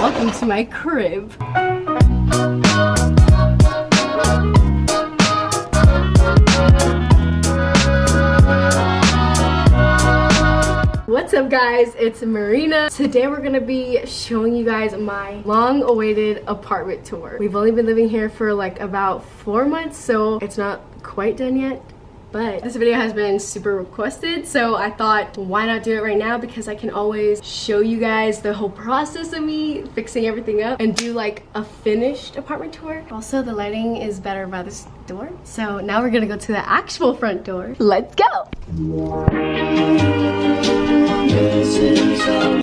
welcome to my crib. What's up guys, it's Marina. Today we're gonna be showing you guys my long-awaited apartment tour. We've only been living here for like about 4 months, so it's not quite done yet. But this video has been super requested, so I thought why not do it right now, because I can always show you guys the whole process of me fixing everything up and do like a finished apartment tour. Also, the lighting is better by this door. So now we're gonna go to the actual front door. Let's go!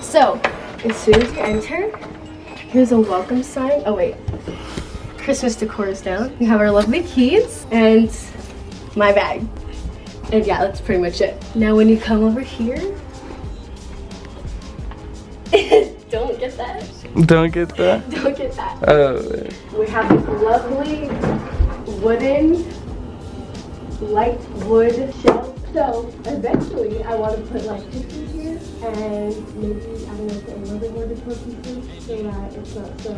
So, as soon as you enter, here's a welcome sign. Oh wait, Christmas decor is down. We have our lovely keys and my bag. And yeah, that's pretty much it. Now when you come over here, don't get that. Don't get that? Don't get that. Oh. We have this lovely wooden, light wood shelf. So eventually I want to put like pictures here and maybe, I don't know, a little bit more decor pieces so that it's not so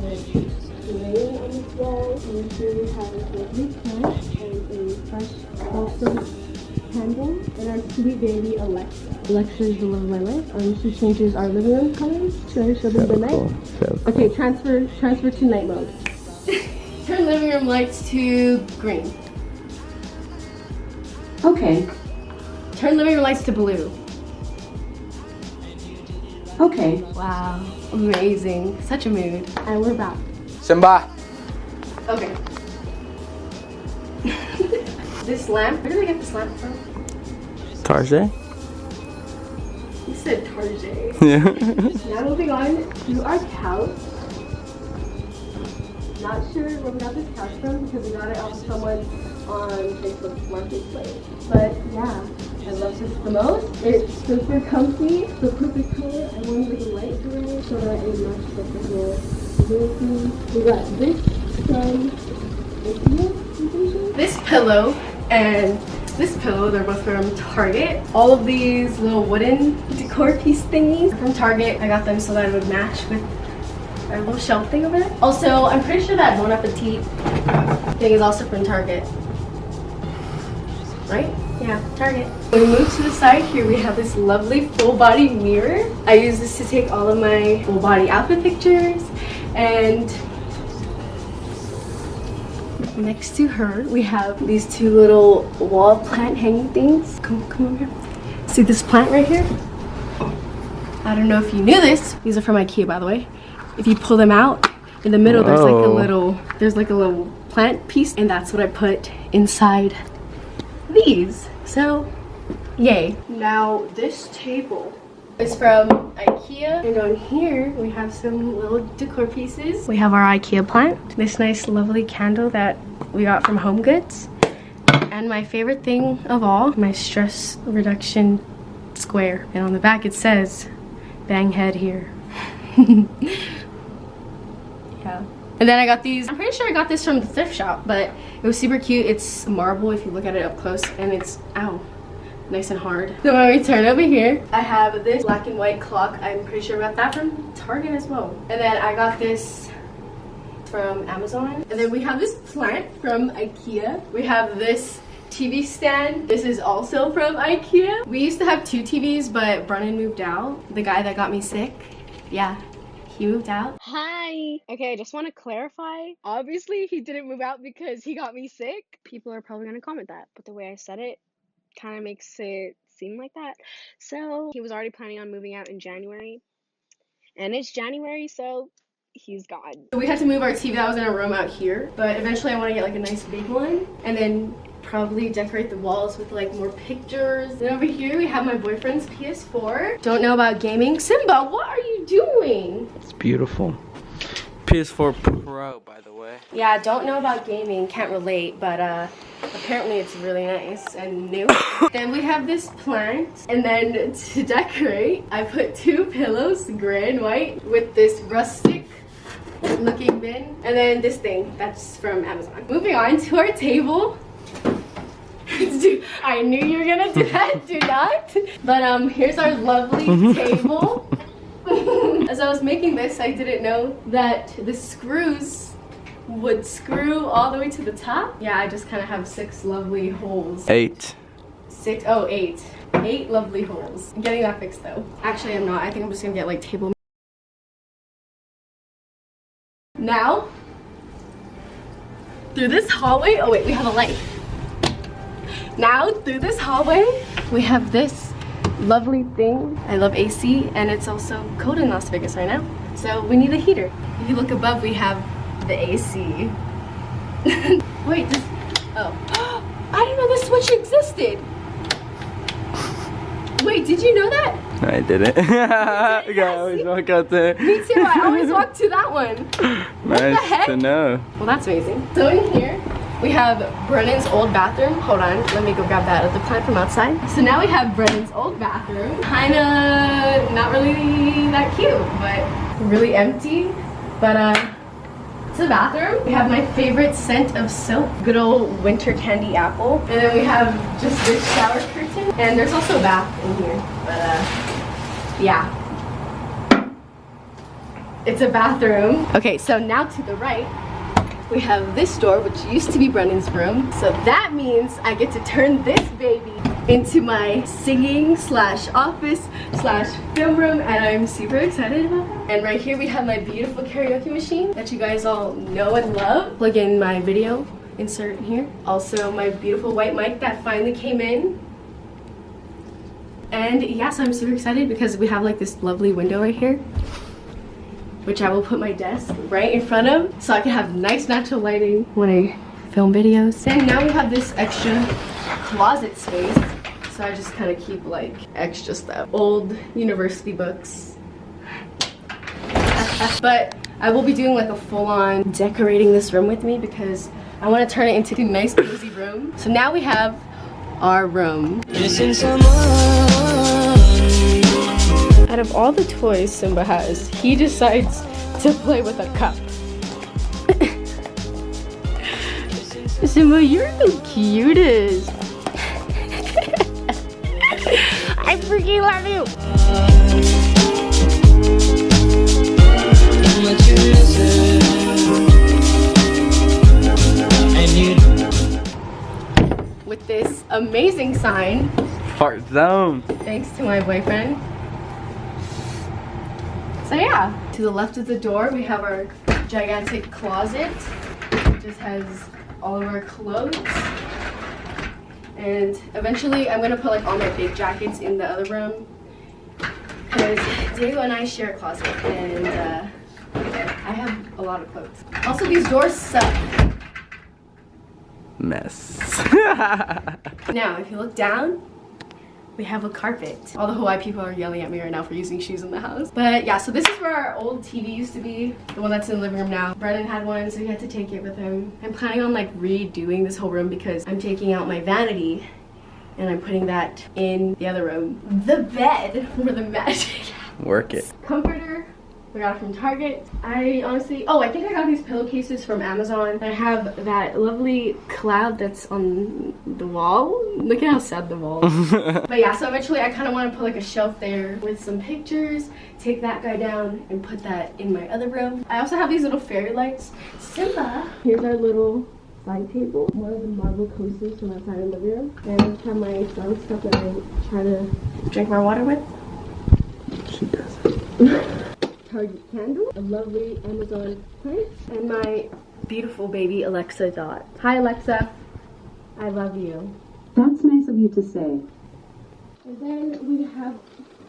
laying on this wall. And here we have this lovely plant and a fresh balsam candle and our sweet baby Alexa. Alexa is the love of my life. She changes our living room colors. Should I show them the night? Okay, transfer to night mode. Turn living room lights to green. Okay. Turn living room lights to blue. Okay. Wow. Amazing. Such a mood. And we're back. Simba. Okay. This lamp, where did I get this lamp from? Tarjay? You said Tarjay. Yeah. Now moving on to our couch. Not sure where we got this couch from because we got it off someone on Facebook Marketplace. But yeah, I love this the most. It's super comfy, the perfect color. I wanted like a light gray so that it matches like the whole thing. We got this from IKEA. This pillow and this pillow, they're both from Target. All of these little wooden decor piece thingies from Target. I got them so that it would match with our little shelf thing over there. Also, I'm pretty sure that Bon Appetit thing is also from Target. Right? Yeah, Target. When we move to the side here, we have this lovely full body mirror. I use this to take all of my full body outfit pictures. And next to her, we have these two little wall plant hanging things. Come over here. See this plant right here? I don't know if you knew this. These are from IKEA, by the way. If you pull them out, in the middle, there's like a little plant piece, and that's what I put inside these. So, yay. Now, this table is from IKEA, and on here we have some little decor pieces. We have our IKEA plant, this nice lovely candle that we got from Home Goods, and my favorite thing of all, my stress reduction square. And on the back it says, "Bang head here." Yeah. And then I got these, I'm pretty sure I got this from the thrift shop, but it was super cute. It's marble if you look at it up close, and it's, ow, nice and hard. So when we turn over here, I have this black and white clock. I'm pretty sure about that from Target as well. And then I got this from Amazon. And then we have this plant from IKEA. We have this TV stand. This is also from IKEA. We used to have 2 TVs, but Brennan moved out. The guy that got me sick. Yeah, he moved out. Hi. Okay, I just want to clarify. Obviously, he didn't move out because he got me sick. People are probably going to comment that, but the way I said it kind of makes it seem like that. So he was already planning on moving out in January, and it's January, so he's gone. So we had to move our TV that was in a room out here, but eventually I want to get like a nice big one, and then probably decorate the walls with like more pictures. And over here we have my boyfriend's PS4. Don't know about gaming. Simba, what are you doing? It's beautiful. PS4 Pro, by the way. Yeah, don't know about gaming, can't relate, but apparently it's really nice and new. Then we have this plant, and then to decorate, I put 2 pillows, gray and white, with this rustic looking bin, and then this thing that's from Amazon. Moving on to our table. Dude, I knew you were gonna do that. Do not. But here's our lovely table. As as I was making this, I didn't know that the screws would screw all the way to the top. Yeah, I just kind of have 6 lovely holes. 8. 6, oh, 8. 8 lovely holes. I'm getting that fixed though. Actually, I'm not. I think I'm just gonna get like table. Now, through this hallway, oh wait, we have a light. Now, through this hallway, we have this lovely thing. I love AC, and it's also cold in Las Vegas right now, so we need a heater. If you look above, we have the AC. Wait, this, oh, I didn't know this switch existed. Wait, did you know that? I didn't. I always walk out there. Me too, I always walk to that one. What the heck? Nice to know. Well, that's amazing. So in here, we have Brennan's old bathroom. Hold on, let me go grab that other plant from outside. So now we have Brennan's old bathroom. Kinda not really that cute, but really empty. But it's a bathroom. We have my favorite scent of soap, good old winter candy apple. And then we have just this shower curtain. And there's also a bath in here, but yeah. It's a bathroom. Okay, so now to the right, we have this door, which used to be Brennan's room. So that means I get to turn this baby into my singing slash office slash film room, and I'm super excited about that. And right here we have my beautiful karaoke machine that you guys all know and love. Plug in my video insert here. Also my beautiful white mic that finally came in. And yeah, so I'm super excited because we have like this lovely window right here, which I will put my desk right in front of so I can have nice natural lighting when I film videos. And now we have this extra closet space, so I just kind of keep like extra stuff, old university books. But I will be doing like a full-on decorating this room with me because I want to turn it into a nice cozy room. So now we have our room. Out of all the toys Simba has, he decides to play with a cup. Simba, you're the cutest. I freaking love you. With this amazing sign, Fart zone. thanks to my boyfriend. So yeah, to the left of the door we have our gigantic closet. It just has all of our clothes. And eventually I'm gonna put like all my big jackets in the other room because Diego and I share a closet, and I have a lot of clothes. Also, these doors suck. Mess. Now, if you look down, we have a carpet. All the Hawaii people are yelling at me right now for using shoes in the house. But yeah, so this is where our old TV used to be, the one that's in the living room now. Brennan had one, so he had to take it with him. I'm planning on like redoing this whole room because I'm taking out my vanity and I'm putting that in the other room. The bed where the magic happens. Work it. Comforter. I got it from Target. I honestly, oh, I think I got these pillowcases from Amazon. I have that lovely cloud that's on the wall. Look at how sad the wall is. But yeah, so eventually I kind of want to put like a shelf there with some pictures, take that guy down and put that in my other room. I also have these little fairy lights. Simba. Here's our little side table. One of the marble coasters from outside the living room. And I have my sun stuff that I try to drink my water with. She does. Target candle, a lovely Amazon plant, and my beautiful baby Alexa Dot. Hi Alexa, I love you. That's nice of you to say. And then we have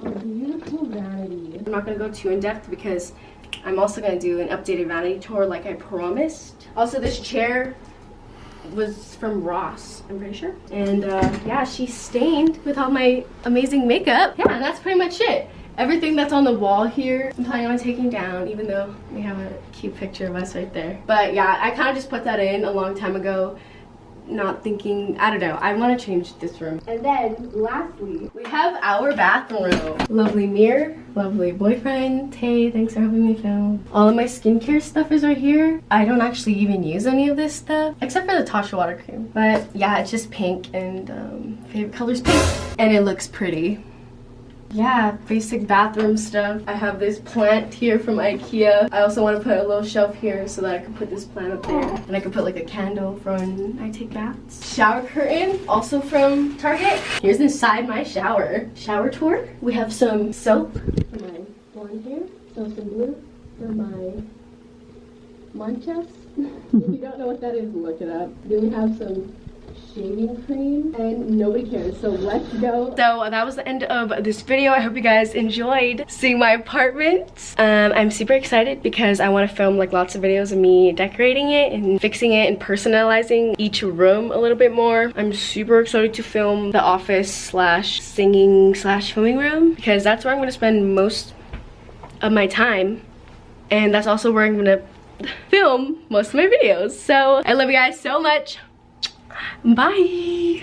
a beautiful vanity. I'm not gonna go too in depth because I'm also gonna do an updated vanity tour like I promised. Also, this chair was from Ross, I'm pretty sure. And yeah, she's stained with all my amazing makeup. Yeah, and that's pretty much it. Everything that's on the wall here, I'm planning on taking down, even though we have a cute picture of us right there. But yeah, I kind of just put that in a long time ago, not thinking, I don't know, I want to change this room. And then, lastly, we have our bathroom. Lovely mirror, lovely boyfriend, Tay, thanks for helping me film. All of my skincare stuff is right here. I don't actually even use any of this stuff, except for the Tasha water cream. But yeah, it's just pink, and favorite color's pink. And it looks pretty. yeah, basic bathroom stuff. I have this plant here from IKEA. I also want to put a little shelf here so that I can put this plant up there. And I can put like a candle for when I take baths. Shower curtain, also from Target. Here's inside my shower. Shower tour. We have some soap for my blonde hair. So some blue for my manchas. If you don't know what that is, look it up. Then we have some shaving cream and nobody cares, so let's go. So that was the end of this video. I hope you guys enjoyed seeing my apartment. I'm super excited because I want to film like lots of videos of me decorating it and fixing it and personalizing each room a little bit more. I'm super excited to film the office slash singing slash filming room because that's where I'm going to spend most of my time, and that's also where I'm going to film most of my videos. So I love you guys so much. Bye.